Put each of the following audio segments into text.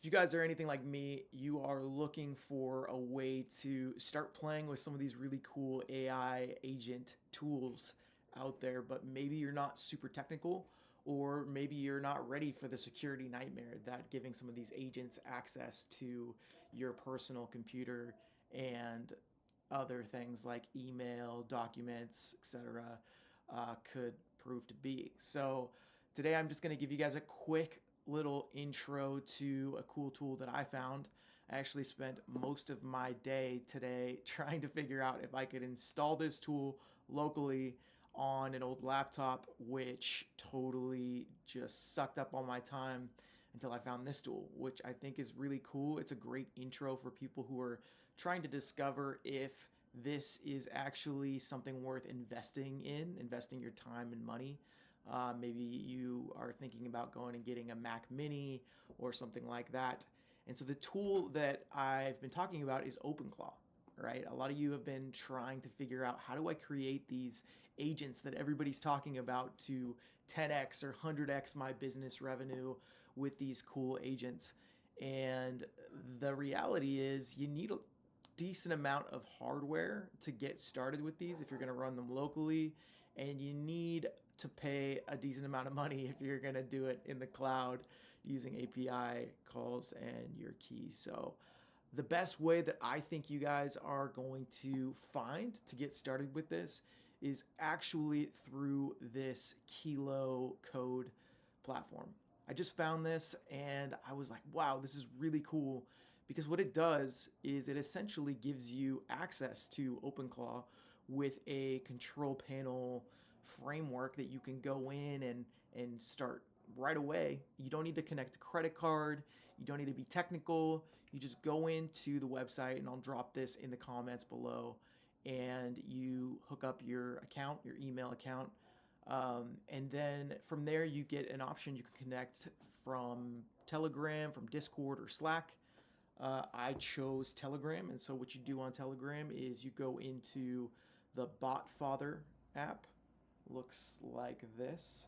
If you guys are anything like me, you are looking for a way to start playing with some of these really cool AI agent tools out there, but maybe you're not super technical, or maybe you're not ready for the security nightmare that giving some of these agents access to your personal computer and other things like email, documents, etc., could prove to be. So today I'm just going to give you guys a quick little intro to a cool tool that I found. I actually spent most of my day today trying to figure out if I could install this tool locally on an old laptop, which totally just sucked up all my time until I found this tool, which I think is really cool. It's a great intro for people who are trying to discover if this is actually something worth investing your time and money. Maybe you are thinking about going and getting a Mac Mini or something like that. And so the tool that I've been talking about is OpenClaw, right? A lot of you have been trying to figure out, how do I create these agents that everybody's talking about to 10x or 100x my business revenue with these cool agents. And the reality is you need a decent amount of hardware to get started with these if you're going to run them locally, and you need to pay a decent amount of money if you're going to do it in the cloud using API calls and your keys. So the best way that I think you guys are going to find to get started with this is actually through this Kilo code platform. I just found this and I was like, wow, this is really cool, because what it does is it essentially gives you access to OpenClaw with a control panel framework that you can go in and start right away. You don't need to connect a credit card. You don't need to be technical. You just go into the website, and I'll drop this in the comments below, and you hook up your account, your email account. And then from there, you get an option. You can connect from Telegram, from Discord, or Slack. I chose Telegram, and so what you do on Telegram is you go into the BotFather app. Looks like this.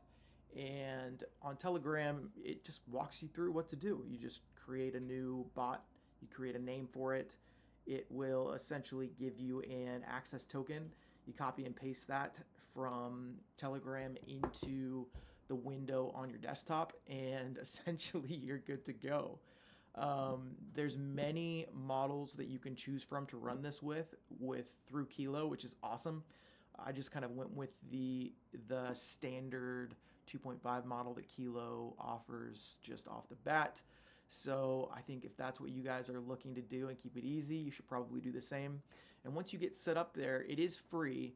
And on Telegram, it just walks you through what to do. You just create a new bot, you create a name for it. It will essentially give you an access token. You copy and paste that from Telegram into the window on your desktop, and essentially you're good to go. There's many models that you can choose from to run this with through Kilo, which is awesome. I just kind of went with the standard 2.5 model that Kilo offers just off the bat. So I think if that's what you guys are looking to do and keep it easy, you should probably do the same. And once you get set up there, it is free.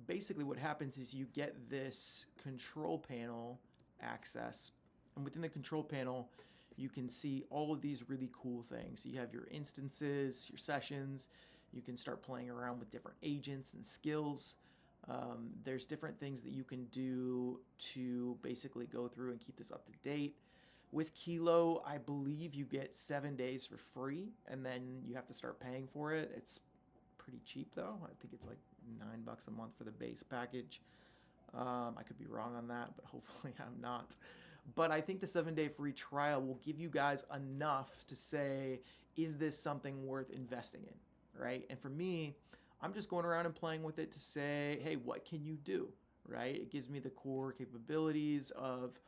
Basically, what happens is you get this control panel access, and within the control panel, you can see all of these really cool things. So you have your instances, your sessions. You can start playing around with different agents and skills. There's different things that you can do to basically go through and keep this up to date. With Kilo, I believe you get 7 days for free, and then you have to start paying for it. It's pretty cheap though. I think it's like $9 a month for the base package. I could be wrong on that, but hopefully I'm not. But I think the 7 day free trial will give you guys enough to say, is this something worth investing in, right? And for me, I'm just going around and playing with it to say, hey, what can you do, right? It gives me the core capabilities of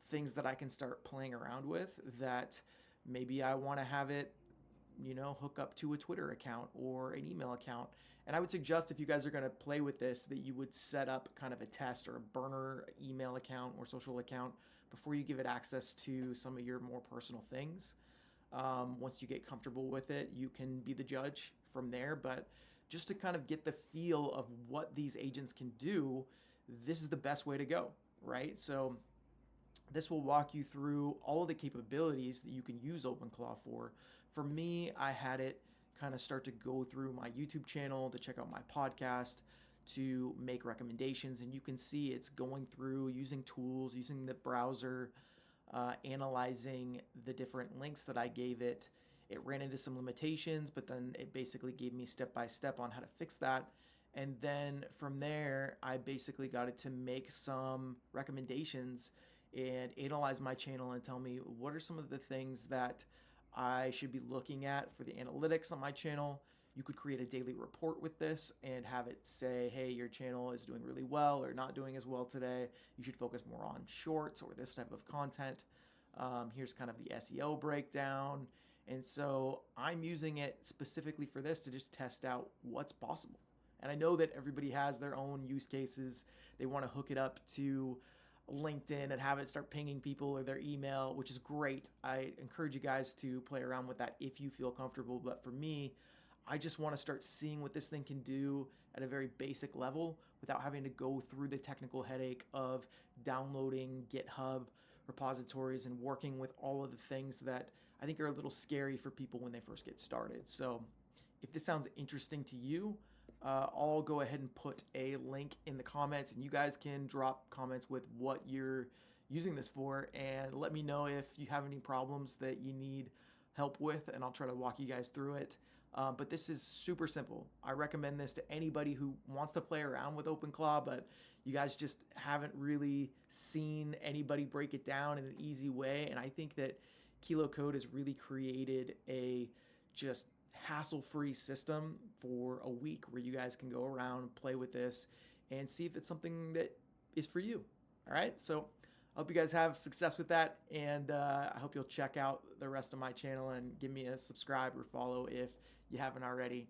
things that I can start playing around with, that maybe I want to have it, hook up to a Twitter account or an email account. And I would suggest, if you guys are going to play with this, that you would set up kind of a test or a burner email account or social account before you give it access to some of your more personal things. Once you get comfortable with it, you can be the judge from there. But just to kind of get the feel of what these agents can do, this is the best way to go, right? So this will walk you through all of the capabilities that you can use OpenClaw for. For me, I had it kind of start to go through my YouTube channel, to check out my podcast, to make recommendations. And you can see it's going through, using tools, using the browser, analyzing the different links that I gave it. It ran into some limitations, but then it basically gave me step by step on how to fix that. And then from there, I basically got it to make some recommendations and analyze my channel and tell me what are some of the things that I should be looking at for the analytics on my channel. You could create a daily report with this and have it say, hey, your channel is doing really well or not doing as well today. You should focus more on shorts or this type of content. Here's kind of the SEO breakdown. And so I'm using it specifically for this to just test out what's possible. And I know that everybody has their own use cases. They want to hook it up to LinkedIn and have it start pinging people or their email, which is great. I encourage you guys to play around with that if you feel comfortable. But for me, I just want to start seeing what this thing can do at a very basic level without having to go through the technical headache of downloading GitHub repositories and working with all of the things that I think are a little scary for people when they first get started. So if this sounds interesting to you, I'll go ahead and put a link in the comments, and you guys can drop comments with what you're using this for, and let me know if you have any problems that you need help with, and I'll try to walk you guys through it. But this is super simple. I recommend this to anybody who wants to play around with OpenClaw, but you guys just haven't really seen anybody break it down in an easy way. And I think that Kilo Code has really created a just hassle-free system for a week where you guys can go around, play with this, and see if it's something that is for you. All right, so I hope you guys have success with that, and I hope you'll check out the rest of my channel and give me a subscribe or follow if you haven't already.